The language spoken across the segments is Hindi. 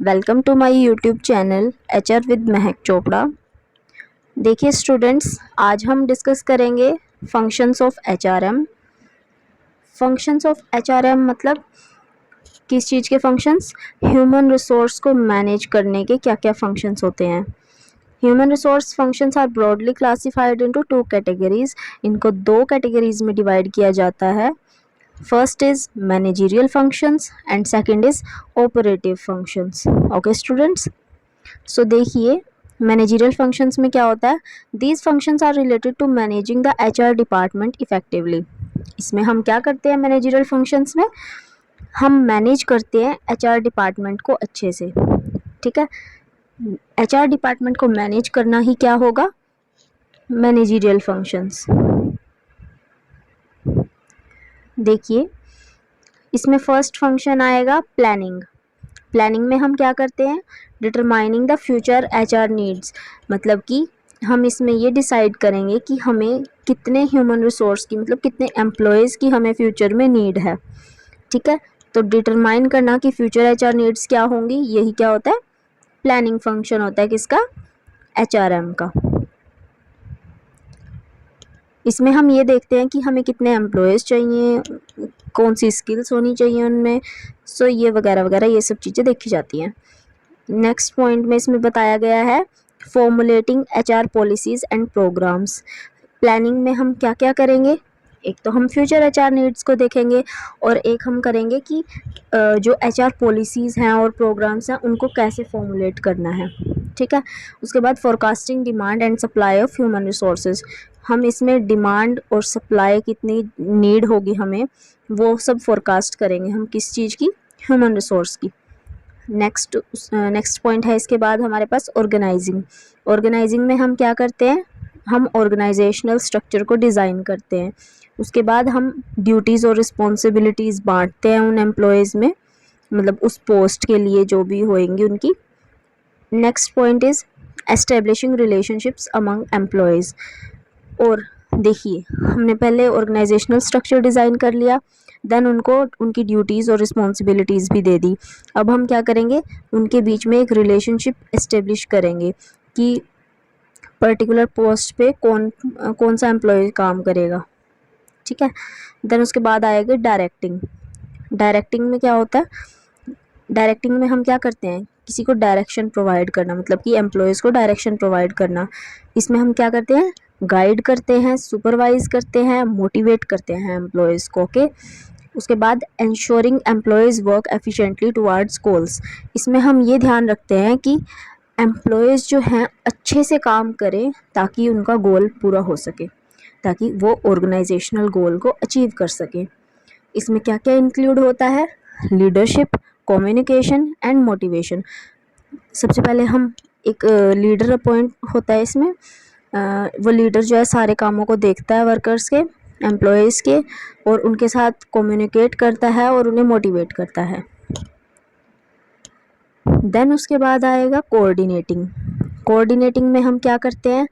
Welcome to my YouTube channel HR with Mahak Chopra. देखिए स्टूडेंट्स, आज हम डिस्कस करेंगे functions of HRM. Functions of HRM मतलब किस चीज़ के फंक्शंस? ह्यूमन रिसोर्स को मैनेज करने के क्या क्या फंक्शंस होते हैं। Human resource functions are broadly classified into two categories. इनको दो कैटेगरीज में डिवाइड किया जाता है। First is managerial functions and second is operative functions. Okay students, so देखिए managerial functions में क्या होता है? These functions are related to managing the HR department effectively. इसमें हम क्या करते हैं? managerial functions में हम मैनेज करते हैं HR डिपार्टमेंट को अच्छे से। ठीक है, HR डिपार्टमेंट को मैनेज करना ही क्या होगा? Managerial functions. देखिए इसमें फर्स्ट फंक्शन आएगा प्लानिंग। प्लानिंग में हम क्या करते हैं? Determining the future HR needs, मतलब कि हम इसमें ये डिसाइड करेंगे कि हमें कितने ह्यूमन रिसोर्स की, मतलब कितने एम्प्लॉयज़ की हमें फ्यूचर में नीड है। ठीक है, तो डिटरमाइन करना कि फ्यूचर एचआर नीड्स क्या होंगी, यही क्या होता है? प्लानिंग फंक्शन होता है किसका? एचआरएम का। इसमें हम ये देखते हैं कि हमें कितने एम्प्लॉयज़ चाहिए, कौन सी स्किल्स होनी चाहिए उनमें, सो ये वगैरह वगैरह ये सब चीज़ें देखी जाती हैं। नेक्स्ट पॉइंट में इसमें बताया गया है formulating HR policies and programmes. Planning में हम क्या क्या करेंगे? एक तो हम फ्यूचर एचआर नीड्स को देखेंगे और एक हम करेंगे कि जो एचआर पॉलिसीज़ हैं और प्रोग्राम्स हैं उनको कैसे फॉर्मुलेट करना है। ठीक है, उसके बाद forecasting demand and supply of human resources. हम इसमें डिमांड और सप्लाई कितनी नीड होगी हमें, वो सब फोरकास्ट करेंगे हम किस चीज़ की? ह्यूमन रिसोर्स की। नेक्स्ट पॉइंट है इसके बाद हमारे पास ऑर्गेनाइजिंग। ऑर्गेनाइजिंग में हम क्या करते हैं? हम ऑर्गेनाइजेशनल स्ट्रक्चर को डिज़ाइन करते हैं। उसके बाद हम ड्यूटीज़ और रिस्पॉन्सिबिलिटीज़ बांटते हैं उन एम्प्लॉयज़ में, मतलब उस पोस्ट के लिए जो भी होएंगी उनकी। Next point is establishing relationships among employees. और देखिए हमने पहले ऑर्गेनाइजेशनल स्ट्रक्चर डिज़ाइन कर लिया, देन उनको उनकी ड्यूटीज़ और रिस्पॉन्सिबिलिटीज़ भी दे दी। अब हम क्या करेंगे? उनके बीच में एक रिलेशनशिप इस्टेब्लिश करेंगे कि पर्टिकुलर पोस्ट पे कौन सा एम्प्लॉय काम करेगा। ठीक है, देन उसके बाद आएगा डायरेक्टिंग। डायरेक्टिंग में क्या होता है? डायरेक्टिंग में हम क्या करते हैं? किसी को डायरेक्शन प्रोवाइड करना, मतलब कि एम्प्लॉयज़ को डायरेक्शन प्रोवाइड करना। इसमें हम क्या करते हैं? गाइड करते हैं, सुपरवाइज करते हैं, मोटिवेट करते हैं एम्प्लॉयज़ को। ओके, उसके बाद ensuring employees work efficiently towards goals. इसमें हम ये ध्यान रखते हैं कि एम्प्लॉयज़ जो हैं अच्छे से काम करें ताकि उनका गोल पूरा हो सके, ताकि वो ऑर्गेनाइजेशनल गोल को अचीव कर सकें। इसमें क्या क्या इंक्लूड होता है? Leadership, communication and motivation. सबसे पहले हम एक लीडर अपॉइंट होता है इसमें। वो लीडर जो है सारे कामों को देखता है वर्कर्स के, एम्प्लॉयज़ के, और उनके साथ कम्युनिकेट करता है और उन्हें मोटिवेट करता है। देन उसके बाद आएगा कोऑर्डिनेटिंग। कोऑर्डिनेटिंग में हम क्या करते हैं?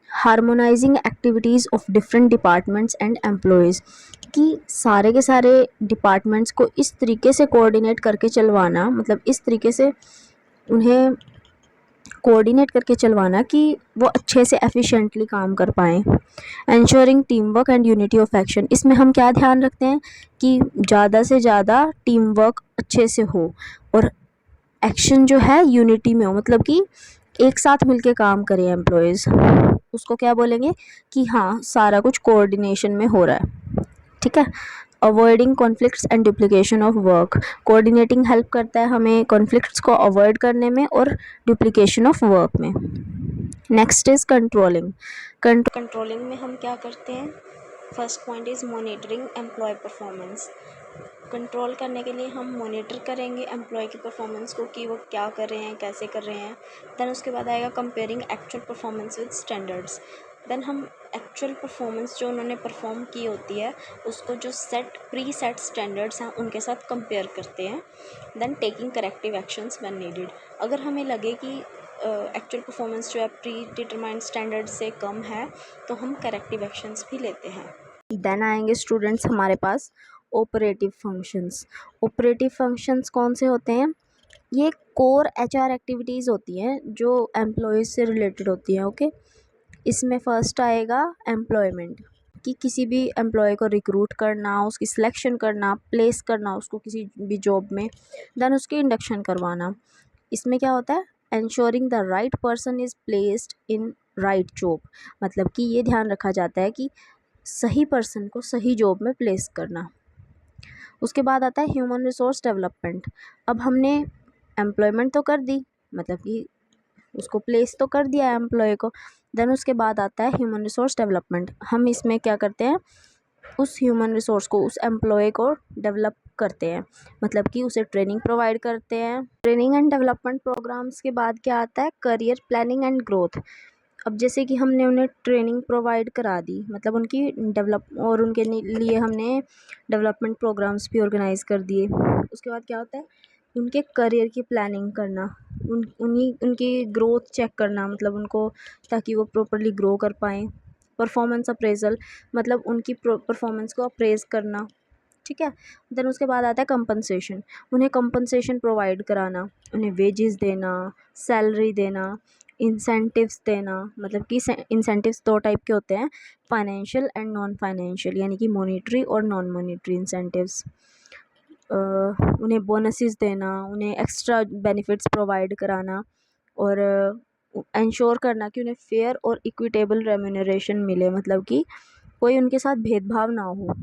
Harmonising activities of different departments and employees, कि सारे के सारे डिपार्टमेंट्स को इस तरीके से कोऑर्डिनेट करके चलवाना, मतलब इस तरीके से उन्हें कोऑर्डिनेट करके चलवाना कि वो अच्छे से एफिशिएंटली काम कर पाएँ। Ensuring team work and unity of action. इसमें हम क्या ध्यान रखते हैं कि ज़्यादा से ज़्यादा टीम वर्क अच्छे से हो और एक्शन जो है यूनिटी में हो, मतलब कि एक साथ मिलके काम करें एम्प्लॉयज़। उसको क्या बोलेंगे? कि हाँ, सारा कुछ कोऑर्डिनेशन में हो रहा है। ठीक है, avoiding conflicts and duplication of work. Coordinating help करता है हमें कॉन्फ्लिक्ट्स को अवॉइड करने में और डुप्लीकेशन ऑफ वर्क में। Next is controlling. कंट्रोलिंग में हम क्या करते हैं? First point is monitoring employee performance. Control करने के लिए हम मॉनिटर करेंगे एम्प्लॉय की परफॉर्मेंस को कि वो क्या कर रहे हैं, कैसे कर रहे हैं। देन उसके बाद आएगा comparing actual performance with standards. Then हम एक्चुअल परफॉर्मेंस जो उन्होंने परफॉर्म की होती है उसको जो प्री सेट स्टैंडर्ड्स हैं उनके साथ कंपेयर करते हैं। Then taking corrective actions when needed. अगर हमें लगे कि एक्चुअल परफॉर्मेंस जो है प्री डिटरमाइंड स्टैंडर्ड से कम है तो हम करेक्टिव एक्शंस भी लेते हैं। देन आएंगे स्टूडेंट्स हमारे पास ऑपरेटिव फंक्शंस। ऑपरेटिव फंक्शंस कौन से होते हैं? ये कोर HR एक्टिविटीज़ होती हैं जो एम्प्लॉयज़ से रिलेटेड होती हैं। ओके, इसमें फ़र्स्ट आएगा एम्प्लॉयमेंट, कि किसी भी एम्प्लॉय को रिक्रूट करना, उसकी सिलेक्शन करना, प्लेस करना उसको किसी भी जॉब में, देन उसकी इंडक्शन करवाना। इसमें क्या होता है, ensuring the right person is placed in right job, मतलब कि ये ध्यान रखा जाता है कि सही पर्सन को सही जॉब में प्लेस करना। उसके बाद आता है ह्यूमन रिसोर्स डेवलपमेंट। अब हमने एम्प्लॉयमेंट तो कर दी, मतलब कि उसको प्लेस तो कर दिया एम्प्लॉय को, देन उसके बाद आता है ह्यूमन रिसोर्स डेवलपमेंट। हम इसमें क्या करते हैं, उस ह्यूमन रिसोर्स को, उस एम्प्लॉय को डेवलप करते हैं, मतलब कि उसे ट्रेनिंग प्रोवाइड करते हैं। ट्रेनिंग एंड डेवलपमेंट प्रोग्राम्स के बाद क्या आता है, करियर प्लानिंग एंड ग्रोथ। अब जैसे कि हमने उन्हें ट्रेनिंग प्रोवाइड करा दी, मतलब उनकी डेवलप, और उनके लिए हमने डेवलपमेंट प्रोग्राम्स भी ऑर्गेनाइज़ कर दिए। उसके बाद क्या होता है, उनके करियर की प्लानिंग करना, उनकी ग्रोथ चेक करना, मतलब उनको, ताकि वो प्रॉपरली ग्रो कर पाएँ। परफॉर्मेंस अप्रेजल, मतलब उनकी परफॉर्मेंस को अप्रेज करना, ठीक है। देन उसके बाद आता है कंपनसेशन, उन्हें कंपनसेशन प्रोवाइड कराना, उन्हें वेजेस देना, सैलरी देना, इंसेंटिव्स देना। मतलब कि इंसेंटिव्स दो टाइप के होते हैं, फाइनेंशियल एंड नॉन फाइनेंशियल, यानी कि मॉनेटरी और नॉन मॉनेटरी इंसेंटिव्स। उन्हें बोनसेस देना, उन्हें एक्स्ट्रा बेनिफिट्स प्रोवाइड कराना, और इंश्योर करना कि उन्हें फेयर और इक्विटेबल रेम्यूनरेशन मिले, मतलब कि कोई उनके साथ भेदभाव ना हो।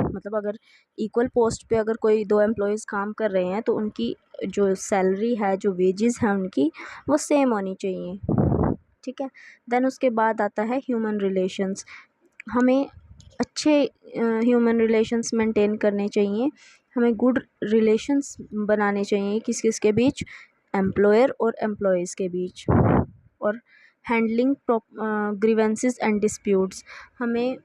मतलब अगर इक्वल पोस्ट पे अगर कोई दो एम्प्लॉयज़ काम कर रहे हैं तो उनकी जो सैलरी है, जो वेजेस हैं उनकी, वो सेम होनी चाहिए, ठीक है। देन उसके बाद आता है ह्यूमन रिलेशंस। हमें अच्छे ह्यूमन रिलेशंस मेंटेन करने चाहिए, हमें गुड रिलेशंस बनाने चाहिए किस किस के बीच, एम्प्लॉयर और एम्प्लॉयज़ के बीच। और हैंडलिंग ग्रीवेंसेस एंड डिस्प्यूट्स, हमें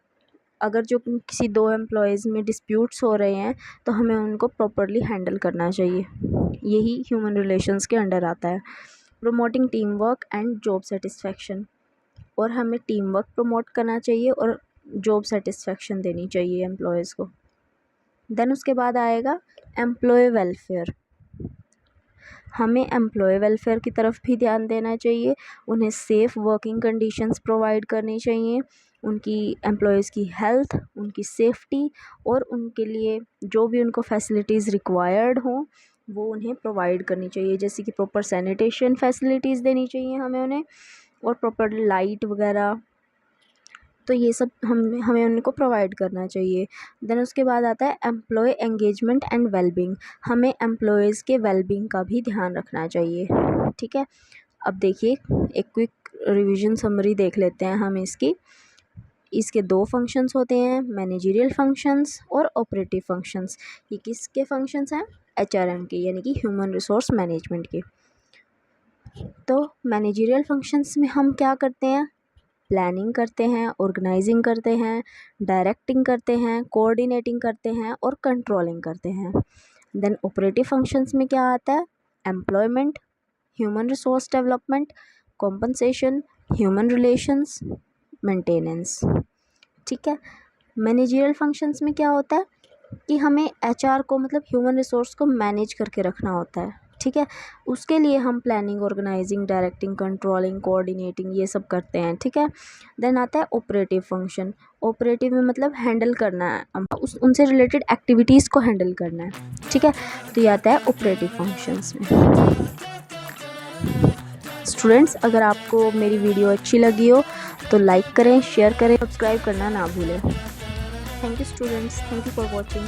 अगर जो किसी दो एम्प्लॉयज़ में डिस्प्यूट्स हो रहे हैं तो हमें उनको प्रॉपरली हैंडल करना चाहिए, यही ह्यूमन रिलेशंस के अंडर आता है। Promoting team work and job satisfaction, और हमें टीम वर्क प्रमोट करना चाहिए और जॉब सेटिस्फेक्शन देनी चाहिए एम्प्लॉयज़ को। देन उसके बाद आएगा एम्प्लॉय वेलफेयर। हमें एम्प्लॉय वेलफेयर की तरफ भी ध्यान देना चाहिए, उन्हें सेफ़ वर्किंग कंडीशंस प्रोवाइड करनी चाहिए, उनकी एम्प्लॉयज़ की हेल्थ, उनकी सेफ्टी, और उनके लिए जो भी उनको फैसिलिटीज़ रिक्वायर्ड हों वो उन्हें प्रोवाइड करनी चाहिए। जैसे कि प्रॉपर सैनिटेशन फैसिलिटीज़ देनी चाहिए हमें उन्हें, और प्रॉपर लाइट वगैरह, तो ये सब हमें उनको प्रोवाइड करना चाहिए। देन उसके बाद आता है एम्प्लॉय एंगेजमेंट एंड वेलबींग। हमें एम्प्लॉयज़ के वेलबींग का भी ध्यान रखना चाहिए, ठीक है। अब देखिए एक क्विक रिवीजन समरी देख लेते हैं हम इसकी। इसके दो फंक्शंस होते हैं, मैनेजरियल फंक्शंस और ऑपरेटिव फंक्शंस। ये किसके फंक्शंस हैं, HRM के, यानी कि ह्यूमन रिसोर्स मैनेजमेंट के। तो मैनेजरियल फंक्शंस में हम क्या करते हैं, प्लानिंग करते हैं, ऑर्गेनाइजिंग करते हैं, डायरेक्टिंग करते हैं, कोऑर्डिनेटिंग करते हैं और कंट्रोलिंग करते हैं। देन ऑपरेटिव फंक्शंस में क्या आता है, employment, human resource development, compensation, human relations, maintenance, ठीक है। मैनेजरियल फंक्शंस में क्या होता है कि हमें HR को, मतलब ह्यूमन रिसोर्स को मैनेज करके रखना होता है, ठीक है। उसके लिए हम planning, organising, directing, controlling, coordinating ये सब करते हैं, ठीक है। देन आता है ऑपरेटिव फंक्शन। ऑपरेटिव में मतलब हैंडल करना है, उनसे रिलेटेड एक्टिविटीज़ को हैंडल करना है, ठीक है। तो ये आता है ऑपरेटिव फंक्शंस में। स्टूडेंट्स, अगर आपको मेरी वीडियो अच्छी लगी हो तो लाइक करें, शेयर करें, सब्सक्राइब करना ना भूलें। Thank you students, thank you for watching.